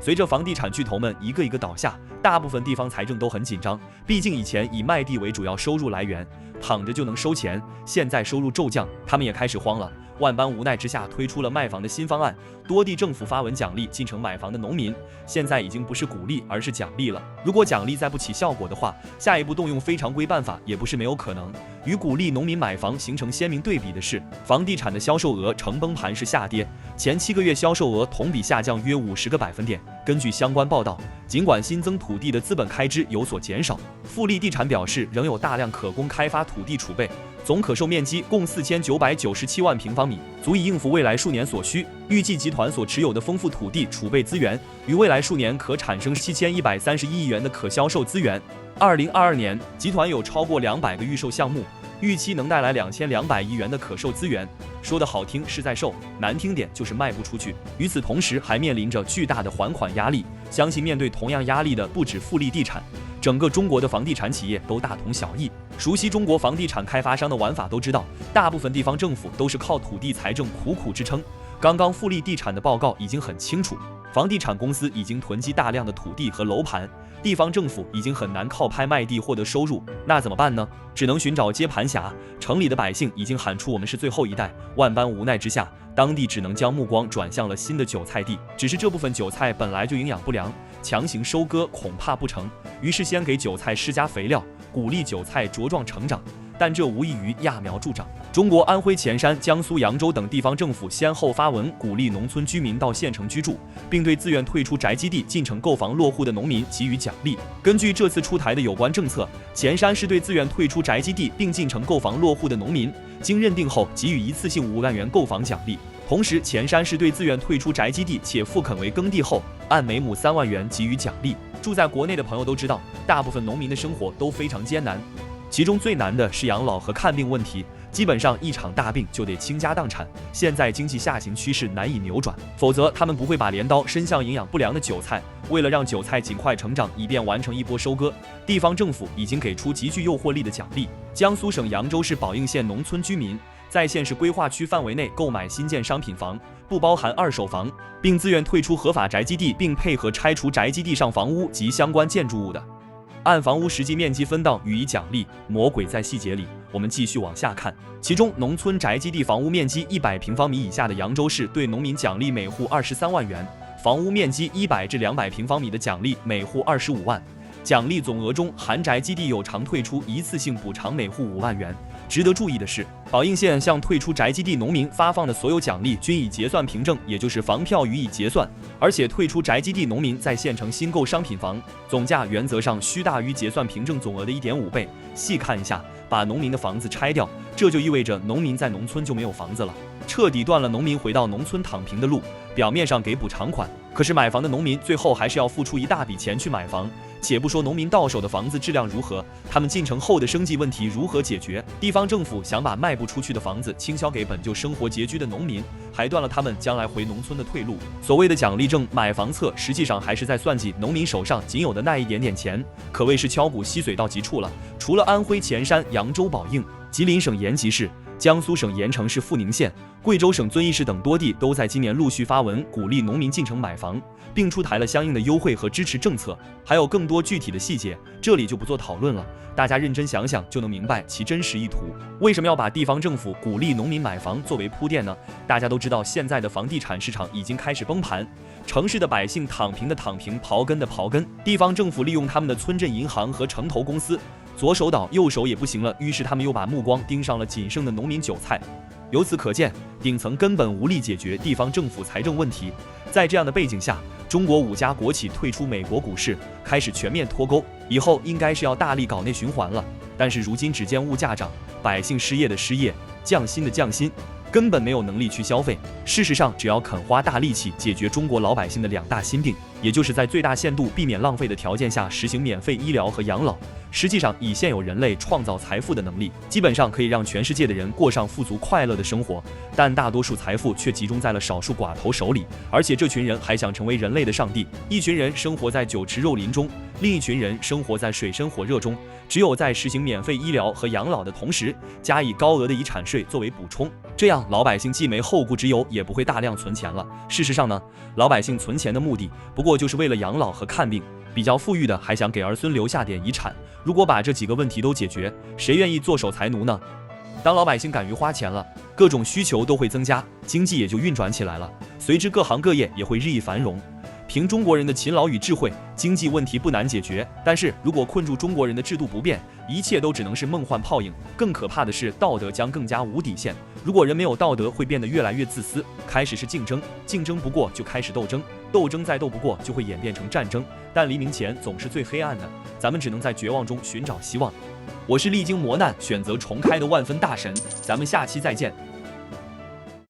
随着房地产巨头们一个一个倒下，大部分地方财政都很紧张。毕竟以前以卖地为主要收入来源，躺着就能收钱，现在收入骤降，他们也开始慌了。万般无奈之下，推出了卖房的新方案，多地政府发文奖励进城买房的农民。现在已经不是鼓励，而是奖励了。如果奖励再不起效果的话，下一步动用非常规办法也不是没有可能。与鼓励农民买房形成鲜明对比的是，房地产的销售额呈崩盘式下跌，前7个月销售额同比下降约50个百分点。根据相关报道，尽管新增土地的资本开支有所减少，富力地产表示仍有大量可供开发土地储备，总可售面积共4997万平方米，足以应付未来数年所需。预计集团所持有的丰富土地储备资源，于未来数年可产生7131亿元的可销售资源。2022年，集团有超过200个预售项目，预期能带来2200亿元的可售资源。说的好听是在售，难听点就是卖不出去。与此同时，还面临着巨大的还款压力。相信面对同样压力的不止富力地产，整个中国的房地产企业都大同小异。熟悉中国房地产开发商的玩法都知道，大部分地方政府都是靠土地财政苦苦支撑。刚刚富力地产的报告已经很清楚，房地产公司已经囤积大量的土地和楼盘，地方政府已经很难靠拍卖地获得收入，那怎么办呢？只能寻找接盘侠。城里的百姓已经喊出我们是最后一代，万般无奈之下，当地只能将目光转向了新的韭菜地。只是这部分韭菜本来就营养不良，强行收割恐怕不成，于是先给韭菜施加肥料，鼓励韭菜茁壮成长。但这无异于揠苗助长。中国安徽潜山、江苏扬州等地方政府先后发文鼓励农村居民到县城居住，并对自愿退出宅基地进城购房落户的农民给予奖励。根据这次出台的有关政策，潜山市对自愿退出宅基地并进城购房落户的农民，经认定后给予一次性5万元购房奖励。同时，潜山市对自愿退出宅基地且复垦为耕地后，按每亩3万元给予奖励。住在国内的朋友都知道，大部分农民的生活都非常艰难。其中最难的是养老和看病问题，基本上一场大病就得倾家荡产。现在经济下行趋势难以扭转，否则他们不会把镰刀伸向营养不良的韭菜。为了让韭菜尽快成长，以便完成一波收割，地方政府已经给出极具诱惑力的奖励。江苏省扬州市宝应县农村居民在县市规划区范围内购买新建商品房，不包含二手房，并自愿退出合法宅基地，并配合拆除宅基地上房屋及相关建筑物的，按房屋实际面积分档予以奖励。魔鬼在细节里，我们继续往下看。其中，农村宅基地房屋面积100平方米以下的扬州市对农民奖励每户23万元，房屋面积100至200平方米的奖励每户25万。奖励总额中含宅基地有偿退出一次性补偿每户5万元。值得注意的是，宝应县向退出宅基地农民发放的所有奖励均以结算凭证，也就是房票予以结算，而且退出宅基地农民在县城新购商品房，总价原则上需大于结算凭证总额的1.5倍。细看一下，把农民的房子拆掉，这就意味着农民在农村就没有房子了，彻底断了农民回到农村躺平的路。表面上给补偿款，可是买房的农民最后还是要付出一大笔钱去买房。且不说农民到手的房子质量如何，他们进城后的生计问题如何解决？地方政府想把卖不出去的房子倾销给本就生活拮据的农民，还断了他们将来回农村的退路。所谓的奖励证、买房册，实际上还是在算计农民手上仅有的那一点点钱，可谓是敲骨吸髓到极处了。除了安徽潜山、扬州宝应、吉林省延吉市、江苏省盐城市阜宁县、贵州省遵义市等多地都在今年陆续发文鼓励农民进城买房，并出台了相应的优惠和支持政策，还有更多具体的细节，这里就不做讨论了，大家认真想想就能明白其真实意图。为什么要把地方政府鼓励农民买房作为铺垫呢？大家都知道，现在的房地产市场已经开始崩盘，城市的百姓躺平的躺平，刨根的刨根，地方政府利用他们的村镇银行和城投公司，左手倒右手也不行了，于是他们又把目光盯上了仅剩的农民韭菜。由此可见，顶层根本无力解决地方政府财政问题。在这样的背景下，中国5家国企退出美国股市，开始全面脱钩，以后应该是要大力搞内循环了。但是如今只见物价涨，百姓失业的失业，降薪的降薪，根本没有能力去消费。事实上，只要肯花大力气解决中国老百姓的2大心病，也就是在最大限度避免浪费的条件下实行免费医疗和养老，实际上，以现有人类创造财富的能力，基本上可以让全世界的人过上富足快乐的生活，但大多数财富却集中在了少数寡头手里，而且这群人还想成为人类的上帝。一群人生活在酒池肉林中，另一群人生活在水深火热中。只有在实行免费医疗和养老的同时，加以高额的遗产税作为补充，这样老百姓既没后顾之忧，也不会大量存钱了。事实上呢，老百姓存钱的目的不过就是为了养老和看病，比较富裕的还想给儿孙留下点遗产。如果把这几个问题都解决，谁愿意做守财奴呢？当老百姓敢于花钱了，各种需求都会增加，经济也就运转起来了，随之各行各业也会日益繁荣。凭中国人的勤劳与智慧，经济问题不难解决。但是如果困住中国人的制度不变，一切都只能是梦幻泡影。更可怕的是，道德将更加无底线。如果人没有道德，会变得越来越自私。开始是竞争，竞争不过就开始斗争，斗争再斗不过就会演变成战争。但黎明前总是最黑暗的，咱们只能在绝望中寻找希望。我是历经磨难选择重开的万分大神，咱们下期再见。